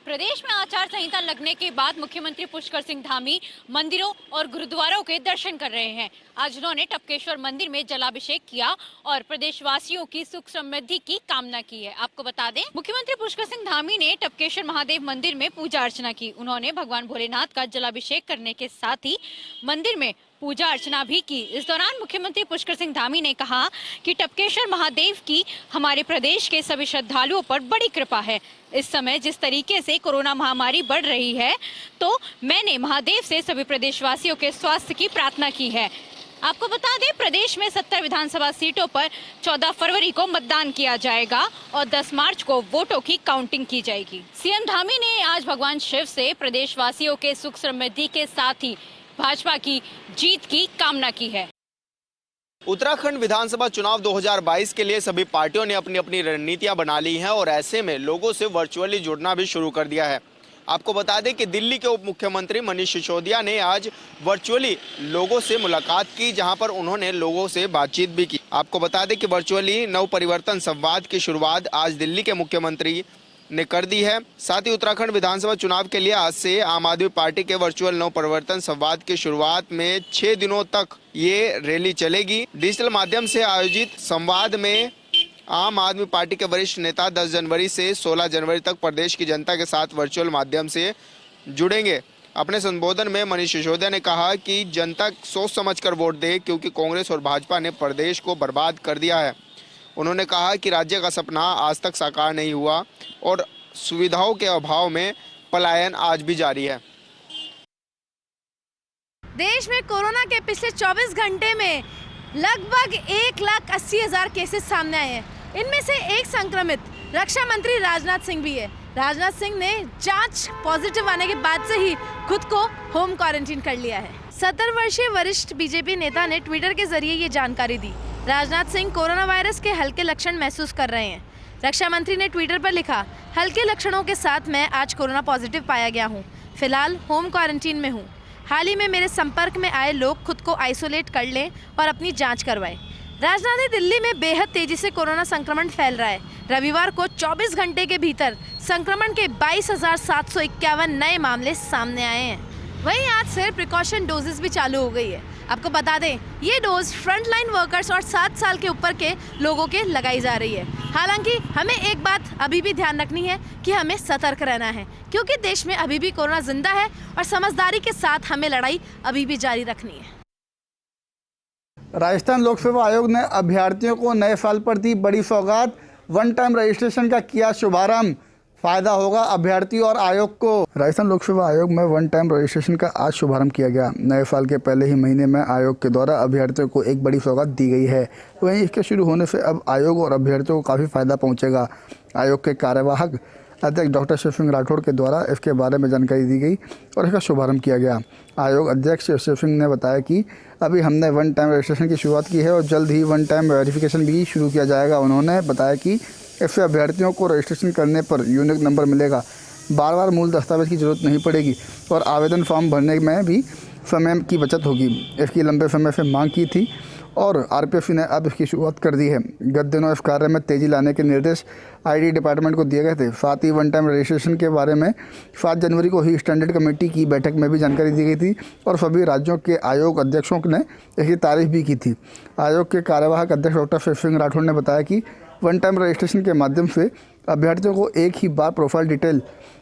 प्रदेश में आचार संहिता लगने के बाद मुख्यमंत्री पुष्कर सिंह धामी मंदिरों और गुरुद्वारों के दर्शन कर रहे हैं। आज उन्होंने टपकेश्वर मंदिर में जलाभिषेक किया और प्रदेशवासियों की सुख समृद्धि की कामना की है। आपको बता दें, मुख्यमंत्री पुष्कर सिंह धामी ने टपकेश्वर महादेव मंदिर में पूजा अर्चना की। उन्होंने भगवान भोलेनाथ का जलाभिषेक करने के साथ ही मंदिर में पूजा अर्चना भी की। इस दौरान मुख्यमंत्री पुष्कर सिंह धामी ने कहा कि टपकेश्वर महादेव की हमारे प्रदेश के सभी श्रद्धालुओं पर बड़ी कृपा है। इस समय जिस तरीके से कोरोना महामारी बढ़ रही है, तो मैंने महादेव से सभी प्रदेशवासियों के स्वास्थ्य की प्रार्थना की है। आपको बता दें, प्रदेश में 70 विधानसभा सीटों पर 14 फरवरी को मतदान किया जाएगा और 10 मार्च को वोटों की काउंटिंग की जाएगी। सीएम धामी ने आज भगवान शिव से प्रदेशवासियों के सुख समृद्धि के साथ ही भाजपा की जीत की कामना की है। उत्तराखंड विधानसभा चुनाव 2022 के लिए सभी पार्टियों ने अपनी अपनी रणनीतियां बना ली हैं और ऐसे में लोगों से वर्चुअली जुड़ना भी शुरू कर दिया है। आपको बता दें कि दिल्ली के उप मुख्यमंत्री मनीष सिसोदिया ने आज वर्चुअली लोगों से मुलाकात की, जहां पर उन्होंने लोगों से बातचीत भी की। आपको बता दें कि वर्चुअली नव परिवर्तन संवाद की शुरुआत आज दिल्ली के मुख्यमंत्री ने कर दी है। साथ ही उत्तराखंड विधानसभा चुनाव के लिए आज से आम आदमी पार्टी के वर्चुअल नव परिवर्तन संवाद की शुरुआत में 6 दिनों तक ये रैली चलेगी। डिजिटल माध्यम से आयोजित संवाद में आम आदमी पार्टी के वरिष्ठ नेता 10 जनवरी से 16 जनवरी तक प्रदेश की जनता के साथ वर्चुअल माध्यम से जुड़ेंगे। अपने संबोधन में मनीष सिसोदिया ने कहा कि जनता सोच समझकर वोट दे, क्योंकि कांग्रेस और भाजपा ने प्रदेश को बर्बाद कर दिया है। उन्होंने कहा कि राज्य का सपना आज तक साकार नहीं हुआ और सुविधाओं के अभाव में पलायन आज भी जारी है। देश में कोरोना के पिछले 24 घंटे में लगभग 1,80,000 केसेस सामने आए हैं। इनमें से एक संक्रमित रक्षा मंत्री राजनाथ सिंह भी है। राजनाथ सिंह ने जांच पॉजिटिव आने के बाद से ही खुद को होम क्वारंटीन कर लिया है। 70 वर्षीय वरिष्ठ बीजेपी नेता ने ट्विटर के जरिए ये जानकारी दी। राजनाथ सिंह कोरोना वायरस के हल्के लक्षण महसूस कर रहे हैं। रक्षा मंत्री ने ट्विटर पर लिखा, हल्के लक्षणों के साथ मैं आज कोरोना पॉजिटिव पाया गया हूं। फिलहाल होम क्वारंटीन में हूं। हाल ही में मेरे संपर्क में आए लोग खुद को आइसोलेट कर लें और अपनी जांच करवाएं। राजधानी दिल्ली में बेहद तेजी से कोरोना संक्रमण फैल रहा है। रविवार को 24 घंटे के भीतर संक्रमण के 22,751 नए मामले सामने आए हैं। वहीं आज से प्रिकॉशन डोजेस भी चालू हो गई है। आपको बता दें, ये डोज फ्रंटलाइन वर्कर्स और 7 साल के ऊपर के लोगों के लगाई जा रही है। हालांकि हमें एक बात अभी भी ध्यान रखनी है कि हमें सतर्क रहना है, क्योंकि देश में अभी भी कोरोना जिंदा है और समझदारी के साथ हमें लड़ाई अभी भी जारी रखनी है। राजस्थान लोक सेवा आयोग ने अभ्यर्थियों को नए साल पर दी बड़ी सौगात। वन टाइम रजिस्ट्रेशन का किया शुभारंभ। फायदा होगा अभ्यर्थी और आयोग को। राजस्थान लोक सेवा आयोग में वन टाइम रजिस्ट्रेशन का आज शुभारंभ किया गया। नए साल के पहले ही महीने में आयोग के द्वारा अभ्यर्थियों को एक बड़ी सौगात दी गई है। वहीं इसके शुरू होने से अब आयोग और अभ्यर्थियों को काफ़ी फायदा पहुंचेगा। आयोग के कार्यवाहक अध्यक्ष डॉक्टर शिव सिंह राठौड़ के द्वारा इसके बारे में जानकारी दी गई और इसका शुभारंभ किया गया। आयोग अध्यक्ष शिव सिंह ने बताया कि अभी हमने वन टाइम रजिस्ट्रेशन की शुरुआत की है और जल्द ही वन टाइम वेरिफिकेशन भी शुरू किया जाएगा। उन्होंने बताया कि इससे अभ्यर्थियों को रजिस्ट्रेशन करने पर यूनिक नंबर मिलेगा, बार बार मूल दस्तावेज की जरूरत नहीं पड़ेगी और आवेदन फॉर्म भरने में भी समय की बचत होगी। इसकी लंबे समय से मांग की थी और आरपीएफसी ने अब इसकी शुरुआत कर दी है। गत दिनों इस कार्य में तेजी लाने के निर्देश आईटी डिपार्टमेंट को दिए गए थे। साथ ही वन टाइम रजिस्ट्रेशन के बारे में 7 जनवरी को ही स्टैंडर्ड कमेटी की बैठक में भी जानकारी दी गई थी और सभी राज्यों के आयोग अध्यक्षों ने इसकी तारीफ भी की थी। आयोग के कार्यवाहक अध्यक्ष डॉक्टर शिव सिंह राठौड़ ने बताया कि वन टाइम रजिस्ट्रेशन के माध्यम से अभ्यर्थियों को एक ही बार प्रोफाइल डिटेल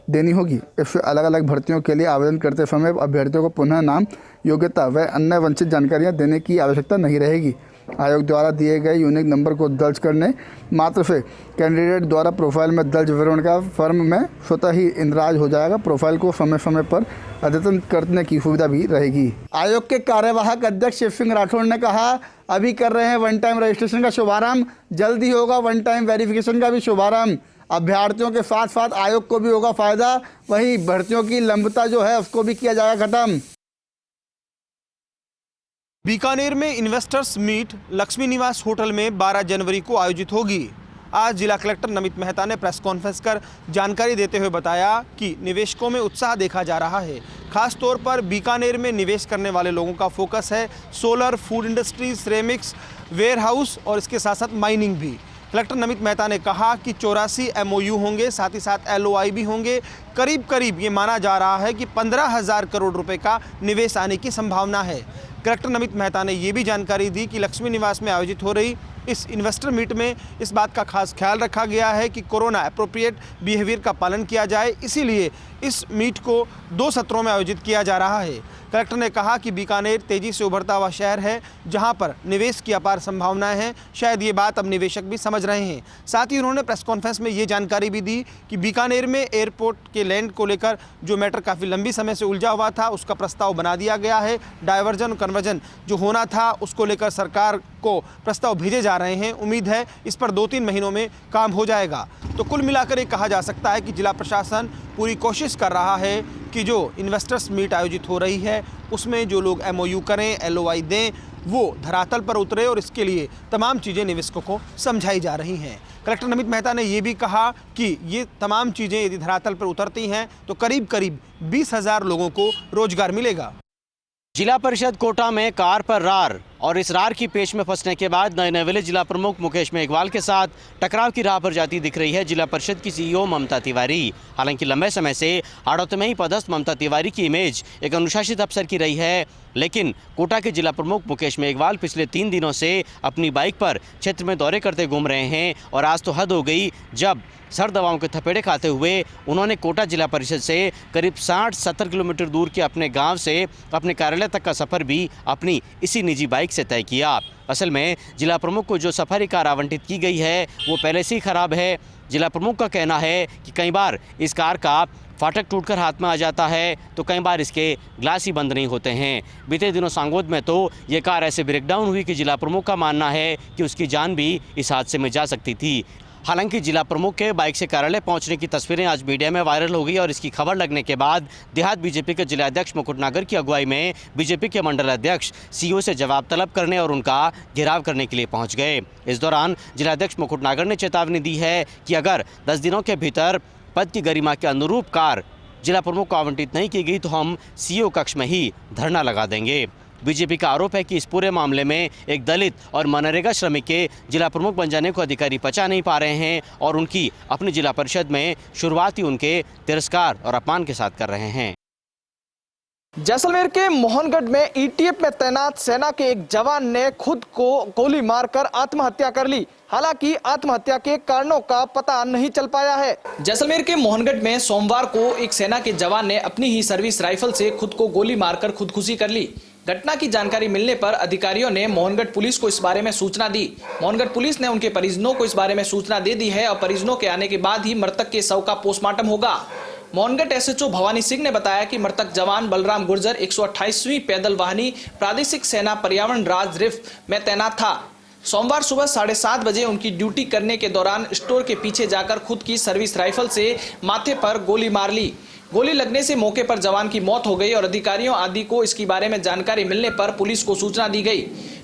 देनी होगी। इससे अलग अलग भर्तियों के लिए आवेदन करते समय अभ्यर्थियों को पुनः नाम, योग्यता व अन्य वंचित जानकारियां देने की आवश्यकता नहीं रहेगी। आयोग द्वारा दिए गए यूनिक नंबर को दर्ज करने मात्र से कैंडिडेट द्वारा प्रोफाइल में दर्ज विवरण का फर्म में स्वतः ही इंदराज हो जाएगा। प्रोफाइल को समय समय पर अद्यतन करने की सुविधा भी रहेगी। आयोग के कार्यवाहक अध्यक्ष शिव सिंह राठौड़ ने कहा, अभी कर रहे हैं वन टाइम रजिस्ट्रेशन का शुभारंभ, जल्द ही होगा वन टाइम वेरिफिकेशन का भी शुभारंभ। अभ्यर्थियों के साथ साथ आयोग को भी होगा फायदा। वहीं भर्तियों की लंबता जो है उसको भी किया जाएगा खत्म। बीकानेर में इन्वेस्टर्स मीट लक्ष्मी निवास होटल में 12 जनवरी को आयोजित होगी। आज जिला कलेक्टर नमित मेहता ने प्रेस कॉन्फ्रेंस कर जानकारी देते हुए बताया कि निवेशकों में उत्साह देखा जा रहा है। खास तौर पर बीकानेर में निवेश करने वाले लोगों का फोकस है solar, food industry, ceramics, warehouse और इसके साथ साथ माइनिंग भी। कलेक्टर नमित मेहता ने कहा कि 84 MOU होंगे, साथ ही साथ LOI भी होंगे। करीब करीब ये माना जा रहा है कि 15,000 करोड़ रुपए का निवेश आने की संभावना है। कलेक्टर नमित मेहता ने ये भी जानकारी दी कि लक्ष्मी निवास में आयोजित हो रही इस इन्वेस्टर मीट में इस बात का खास ख्याल रखा गया है कि कोरोना एप्रोप्रिएट बिहेवियर का पालन किया जाए, इसीलिए इस मीट को 2 सत्रों में आयोजित किया जा रहा है। कलेक्टर ने कहा कि बीकानेर तेजी से उभरता हुआ शहर है, जहां पर निवेश की अपार संभावनाएं हैं। शायद ये बात अब निवेशक भी समझ रहे हैं। साथ ही उन्होंने प्रेस कॉन्फ्रेंस में ये जानकारी भी दी कि बीकानेर में एयरपोर्ट के लैंड को लेकर जो मैटर काफ़ी लंबी समय से उलझा हुआ था, उसका प्रस्ताव बना दिया गया है। डायवर्जन कन्वर्जन जो होना था, उसको लेकर सरकार को प्रस्ताव भेजे जा रहे हैं। उम्मीद है इस पर 2-3 महीनों में काम हो जाएगा। तो कुल मिलाकर ये कहा जा सकता है कि जिला प्रशासन पूरी कोशिश कर रहा है कि जो इन्वेस्टर्स मीट आयोजित हो रही है उसमें जो लोग MOU करें, LOI दें, वो धरातल पर उतरे और इसके लिए तमाम चीज़ें निवेशकों को समझाई जा रही हैं। कलेक्टर नमित मेहता ने ये भी कहा कि ये तमाम चीज़ें यदि धरातल पर उतरती हैं तो करीब करीब 20,000 लोगों को रोजगार मिलेगा। जिला परिषद कोटा में कार पर रार और इस रार की पेच में फंसने के बाद नए नवेले जिला प्रमुख मुकेश मेघवाल के साथ टकराव की राह पर जाती दिख रही है जिला परिषद की CEO ममता तिवारी। हालांकि लंबे समय से आड़ोते में ही पदस्थ ममता तिवारी की इमेज एक अनुशासित अफसर की रही है, लेकिन कोटा के जिला प्रमुख मुकेश मेघवाल पिछले 3 दिनों से अपनी बाइक पर क्षेत्र में दौरे करते घूम रहे हैं और आज तो हद हो गई जब सर दवाओं के थपेड़े खाते हुए उन्होंने कोटा जिला परिषद से करीब 60-70 किलोमीटर दूर के अपने गांव से अपने कार्यालय तक का सफ़र भी अपनी इसी निजी बाइक से तय किया। असल में जिला प्रमुख को जो सफारी कार आवंटित की गई है वो पहले से ही खराब है। जिला प्रमुख का कहना है कि कई बार इस कार का फाटक टूटकर हाथ में आ जाता है तो कई बार इसके ग्लास ही बंद नहीं होते हैं। बीते दिनों सांगोद में तो ये कार ऐसे ब्रेकडाउन हुई कि जिला प्रमुख का मानना है कि उसकी जान भी इस हादसे में जा सकती थी। हालांकि जिला प्रमुख के बाइक से कार्यालय पहुंचने की तस्वीरें आज मीडिया में वायरल हो गई और इसकी खबर लगने के बाद देहात बीजेपी के जिलाध्यक्ष मुकुट नागर की अगुवाई में बीजेपी के मंडल अध्यक्ष CEO से जवाब तलब करने और उनका घेराव करने के लिए पहुंच गए। इस दौरान जिलाध्यक्ष मुकुट नागर ने चेतावनी दी है कि अगर 10 दिनों के भीतर पद की गरिमा के अनुरूप कार जिला प्रमुख को आवंटित नहीं की गई तो हम CEO कक्ष में ही धरना लगा देंगे। बीजेपी का आरोप है कि इस पूरे मामले में एक दलित और मनरेगा श्रमिक के जिला प्रमुख बन जाने को अधिकारी पचा नहीं पा रहे हैं और उनकी अपनी जिला परिषद में शुरुआत ही उनके तिरस्कार और अपमान के साथ कर रहे हैं। जैसलमेर के मोहनगढ़ में ETF में तैनात सेना के एक जवान ने खुद को गोली मारकर आत्महत्या कर ली। हालांकि आत्महत्या के कारणों का पता नहीं चल पाया है। जैसलमेर के मोहनगढ़ में सोमवार को एक सेना के जवान ने अपनी ही सर्विस राइफल से खुद को गोली मारकर खुदकुशी कर ली। घटना की जानकारी मिलने पर अधिकारियों ने मोहनगढ़ पुलिस को इस बारे में सूचना दी। मोहनगढ़ पुलिस ने उनके परिजनों को इस बारे में सूचना दे दी है और परिजनों के आने के बाद ही मृतक के शव का पोस्टमार्टम होगा। मोहनगढ़ SHO भवानी सिंह ने बताया कि मृतक जवान बलराम गुर्जर 128वीं पैदल वाहिनी प्रादेशिक सेना पर्यावरण राज रिफ में तैनात था। सोमवार सुबह 7:30 बजे उनकी ड्यूटी करने के दौरान स्टोर के पीछे जाकर खुद की सर्विस राइफल से माथे पर गोली मार ली। गोली लगने से मौके पर जवान की मौत हो गई और अधिकारियों आदि को इसके बारे में जानकारी मिलने पर पुलिस को सूचना दी गई।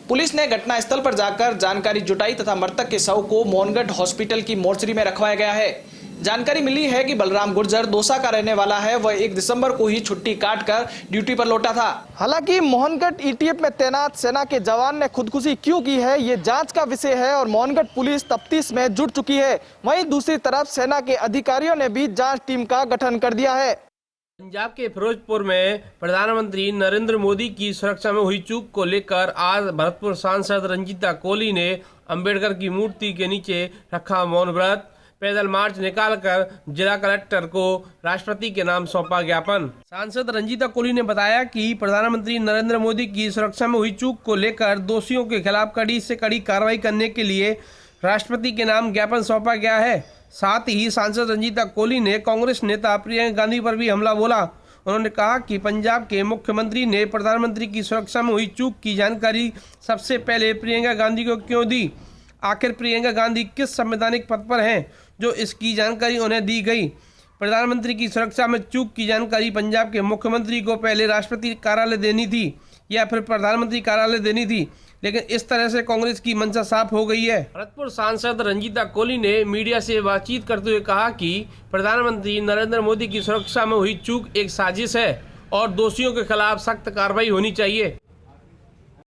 पुलिस ने घटनास्थल पर जाकर जानकारी जुटाई तथा मृतक के शव को मोहनगढ़ हॉस्पिटल की मोर्चरी में रखवाया गया है। जानकारी मिली है कि बलराम गुर्जर दौसा का रहने वाला है। वह 1 दिसंबर को ही छुट्टी काटकर ड्यूटी पर लौटा था। हालांकि मोहनगढ़ ETF में तैनात सेना के जवान ने खुदकुशी क्यों की है ये जांच का विषय है और मोहनगढ़ पुलिस तफ्तीश में जुट चुकी है। वहीं दूसरी तरफ सेना के अधिकारियों ने भी जांच टीम का गठन कर दिया है। पंजाब के फिरोजपुर में प्रधानमंत्री नरेंद्र मोदी की सुरक्षा में हुई चूक को लेकर आज भरतपुर सांसद रंजीता कोली ने अंबेडकर की मूर्ति के नीचे रखा मौन व्रत। पैदल मार्च निकालकर जिला कलेक्टर को राष्ट्रपति के नाम सौंपा ज्ञापन। सांसद रंजीता कोली ने बताया कि प्रधानमंत्री नरेंद्र मोदी की सुरक्षा में हुई चूक को लेकर दोषियों के खिलाफ कड़ी से कड़ी कार्रवाई करने के लिए राष्ट्रपति के नाम ज्ञापन सौंपा गया है। साथ ही सांसद रंजीता कोली ने कांग्रेस नेता प्रियंका गांधी पर भी हमला बोला। उन्होंने कहा कि पंजाब के मुख्यमंत्री ने प्रधानमंत्री की सुरक्षा में हुई चूक की जानकारी सबसे पहले प्रियंका गांधी को क्यों दी। आखिर प्रियंका गांधी किस संवैधानिक पद पर हैं जो इसकी जानकारी उन्हें दी गई। प्रधानमंत्री की सुरक्षा में चूक की जानकारी पंजाब के मुख्यमंत्री को पहले राष्ट्रपति कार्यालय देनी थी या फिर प्रधानमंत्री कार्यालय देनी थी, लेकिन इस तरह से कांग्रेस की मंशा साफ हो गई है। भरतपुर सांसद रंजीता कोली ने मीडिया से बातचीत करते हुए कहा कि प्रधानमंत्री नरेंद्र मोदी की सुरक्षा में हुई चूक एक साजिश है और दोषियों के खिलाफ सख्त कार्रवाई होनी चाहिए।